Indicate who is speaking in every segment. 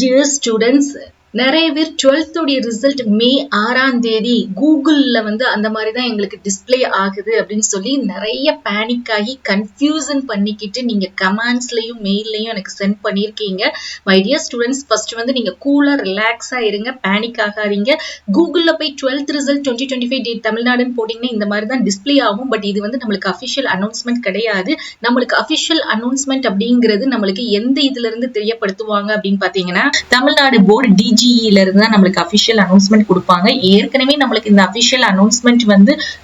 Speaker 1: Dear students, நிறைய பேர் 12th உடைய ரிசல்ட் மே 6ஆம் தேதி கூகுள்ல அந்த மாதிரி தான் எங்களுக்கு டிஸ்ப்ளே ஆகுது அப்படின்னு சொல்லி நிறைய பேனிக் ஆகி கன்ஃபியூசன் பண்ணிக்கிட்டு நீங்க கமெண்ட்ஸ்லயும் மெயிலையும் எனக்கு சென்ட் பண்ணியிருக்கீங்க. மை டியர் ஸ்டூடெண்ட்ஸ், ஃபர்ஸ்ட் நீங்க கூலா ரிலாக்ஸா இருங்க, பேனிக் ஆகாதீங்க. கூகுள்ல போய் 12th ரிசல்ட் 2025 டேட் தமிழ்நாடுன்னு போட்டீங்கன்னா இந்த மாதிரி தான் டிஸ்ப்ளே ஆகும். பட் இது நம்மளுக்கு அஃபிஷியல் அனௌன்ஸ்மெண்ட் கிடையாது. நம்மளுக்கு அஃபிஷியல் அனௌன்ஸ்மெண்ட் அப்படிங்கிறது நம்மளுக்கு எந்த இதுல இருந்து தெரியப்படுத்துவாங்க அப்படின்னு பாத்தீங்கன்னா தமிழ்நாடு போர்டு டிஜிஇல இருந்து தான் நம்மளுக்கு அஃபிஷியல் அனௌன்ஸ்மெண்ட் கொடுப்பாங்க. ஏற்கனவே நம்மளுக்கு இந்த அஃபிஷியல் அனௌன்ஸ்மெண்ட்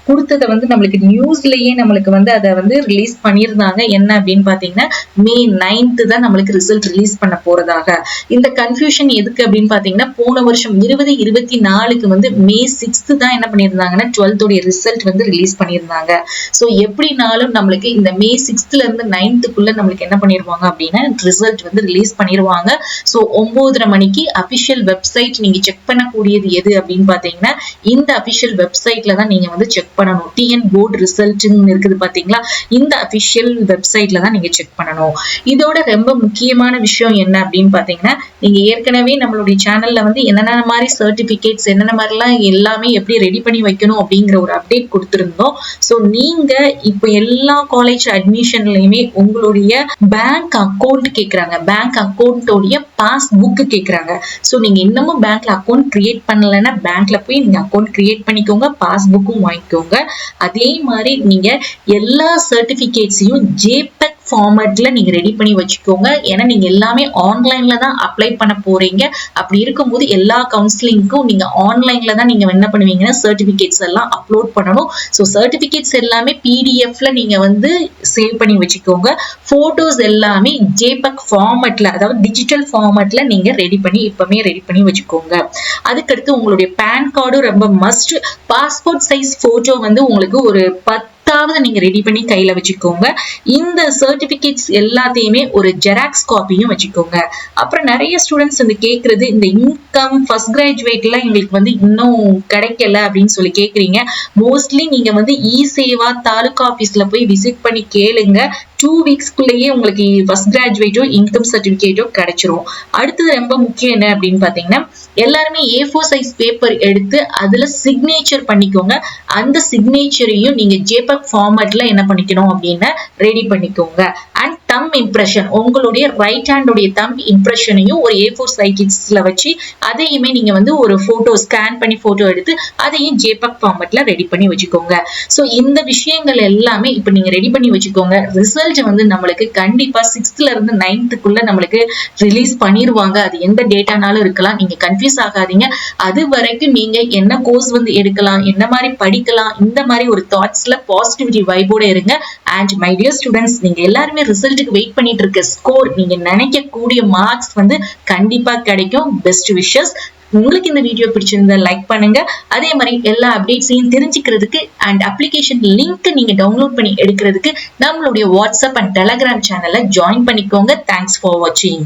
Speaker 1: கொடுத்ததை நம்மளுக்கு நியூஸ்லயே நம்மளுக்கு அதை ரிலீஸ் பண்ணியிருந்தாங்க. என்ன அப்படின்னு பாத்தீங்கன்னா மே 9th தான் நம்மளுக்கு ரிசல்ட் ரிலீஸ் பண்ண போறதாக. இந்த கன்ஃபியூஷன் எதுக்கு அப்படின்னு பாத்தீங்கன்னா போன வருஷம் 2024க்கு மே 6th தான் என்ன பண்ணியிருந்தாங்கன்னா 12th உடைய ரிசல்ட் ரிலீஸ் பண்ணியிருந்தாங்க. சோ எப்படினாலும் நம்மளுக்கு இந்த மே 6th இருந்து 9th நம்மளுக்கு என்ன பண்ணிருவாங்க அப்படின்னா ரிசல்ட் ரிலீஸ் பண்ணிருவாங்க. சோ 9:30 மணிக்கு அபிஷியல் வெப்சைட் நீங்க செக் பண்ணக்கூடியது எது அப்படின்னு பாத்தீங்கன்னா இந்த அபிஷியல் வெப்சைட்ல தான் நீங்க செக் பண்ணணும். டிஎன் போர்டு ரிசல்ட் இருக்குது பாத்தீங்களா, இந்த அபிஷியல் வெப்சைட்ல தான் நீங்க செக் பண்ணணும். இதோட ரொம்ப முக்கியமான விஷயம் என்ன அப்படின்னு பாத்தீங்கன்னா நீங்க ஏற்கனவே நம்மளுடைய சேனல்ல என்னென்ன மாதிரி சர்டிபிகேட்ஸ் என்னென்ன மாதிரிலாம் எல்லாமே எப்படி ரெடி பண்ணி வைக்கணும் அப்படிங்கிற ஒரு அப்டேட் கொடுத்திருந்தோம். சோ நீங்க இப்ப எல்லா காலேஜ் அட்மிஷன்லயுமே உங்களுடைய பேங்க் அக்கௌண்ட் கேக்குறாங்க, பேங்க் அக்கௌண்டோடைய பாஸ்புக் கேக்குறாங்க. சோ நீங்க இன்னமும் பேங்க்ல அக்கௌண்ட் கிரியேட் பண்ணலன்னா பேங்க்ல போய் நீங்க அக்கௌண்ட் கிரியேட் பண்ணிக்கோங்க, பாஸ்புக்கும் வாங்கிக்கோங்க. அதே மாதிரி நீங்க எல்லா சர்டிபிகேட்ஸையும் ஜேபெக் ஃபார்மேட்ல நீங்க ரெடி பண்ணி வச்சுக்கோங்க. ஏன்னா நீங்க எல்லாமே ஆன்லைன்ல தான் அப்ளை பண்ண போறீங்க. அப்படி இருக்கும்போது எல்லா கவுன்சிலிங்க்கும் நீங்க ஆன்லைன்ல தான் நீங்க என்ன பண்ணுவீங்கன்னா சர்டிபிகேட்ஸ் எல்லாம் அப்லோட் பண்ணணும். சோ சர்டிபிகேட்ஸ் எல்லாமே பிடிஎஃப்ல நீங்க சேவ் பண்ணி வச்சுக்கோங்க. போட்டோஸ் எல்லாமே ஜேபெக் ஃபார்மேட்ல, அதாவது டிஜிட்டல் ஃபார்மேட்ல நீங்க ரெடி பண்ணி வச்சுக்கோங்க. அதுக்கடுத்து உங்களுடைய பேன் கார்டும் ரொம்ப மஸ்ட். பாஸ்போர்ட் சைஸ் போட்டோ உங்களுக்கு ஒரு 10வது நீங்க ரெடி பண்ணி கையில வச்சுக்கோங்க. இந்த சர்டிபிகேட்ஸ் எல்லாத்தையுமே ஒரு ஜெராக்ஸ் காப்பியும் வச்சுக்கோங்க. அப்புறம் நிறைய ஸ்டூடெண்ட்ஸ் கேக்குறது இந்த இன்கம் ஃபர்ஸ்ட் கிராஜுவேட் எல்லாம் எங்களுக்கு இன்னும் கிடைக்கல அப்படின்னு சொல்லி கேக்குறீங்க. மோஸ்ட்லி நீங்க இ சேவா தாலுகா ஆபீஸ்ல போய் விசிட் பண்ணி கேளுங்க. 2 வீக்ஸ்க்குள்ளேயே உங்களுக்கு ஃபர்ஸ்ட் கிராஜுவேட்டோ இன்கம் சர்டிபிகேட்டோ கிடைச்சிரும். அடுத்தது ரொம்ப முக்கியம் என்ன அப்படின்னு பாத்தீங்கன்னா எல்லாருமே A4 சைஸ் பேப்பர் எடுத்து அதுல சிக்னேச்சர் பண்ணிக்கோங்க. அந்த சிக்னேச்சரையும் நீங்க ஜேபெக் ஃபார்மேட்ல என்ன பண்ணிக்கணும் அப்படின்னா ரெடி பண்ணிக்கோங்க. அண்ட் தம் இம்ப்ரெஷன், உங்களுடைய ரைட் ஹேண்டோடைய தம் இம்ப்ரெஷனையும் ஒரு A4 சைஸ்ல வச்சு அதையுமே நீங்க ஒரு போட்டோ ஸ்கேன் பண்ணி போட்டோ எடுத்து அதையும் ஜேபெக் ஃபார்மேட்ல ரெடி பண்ணி வச்சுக்கோங்க. சோ இந்த விஷயங்கள் எல்லாமே இப்ப நீங்க ரெடி பண்ணி வச்சுக்கோங்க. ரிசல்ட் நம்மளுக்கு கண்டிப்பா 6th இருந்து 9th நம்மளுக்கு ரிலீஸ் பண்ணிருவாங்க. அது எந்த டேட்டானாலும் இருக்கலாம், நீங்க கன்ஃபியூஸ் ஆகாதீங்க. அது வரைக்கும் நீங்க என்ன கோர்ஸ் எடுக்கலாம், என்ன மாதிரி படிக்கலாம், இந்த மாதிரி ஒரு தாட்ஸ்ல பாசிட்டிவிட்டி வைபோட இருங்க. அண்ட் மை டியர் ஸ்டூடெண்ட்ஸ், நீங்க எல்லாருமே ரிசல்ட்டுக்கு வெயிட் பண்ணிட்டு இருக்க ஸ்கோர், நீங்க நினைக்கக்கூடிய மார்க்ஸ் கண்டிப்பா கிடைக்கும். Best wishes. உங்களுக்கு இந்த வீடியோ பிடிச்சிருந்தா லைக் பண்ணுங்க. அதே மாதிரி எல்லா அப்டேட்ஸையும் தெரிஞ்சுக்கிறதுக்கு அண்ட் அப்ளிகேஷன் லிங்க் நீங்க டவுன்லோட் பண்ணி எடுக்கிறதுக்கு நம்மளுடைய வாட்ஸ்அப் அண்ட் டெலிகிராம் சேனலை ஜாயின் பண்ணிக்கோங்க. தேங்க்ஸ் ஃபார் வாட்சிங்.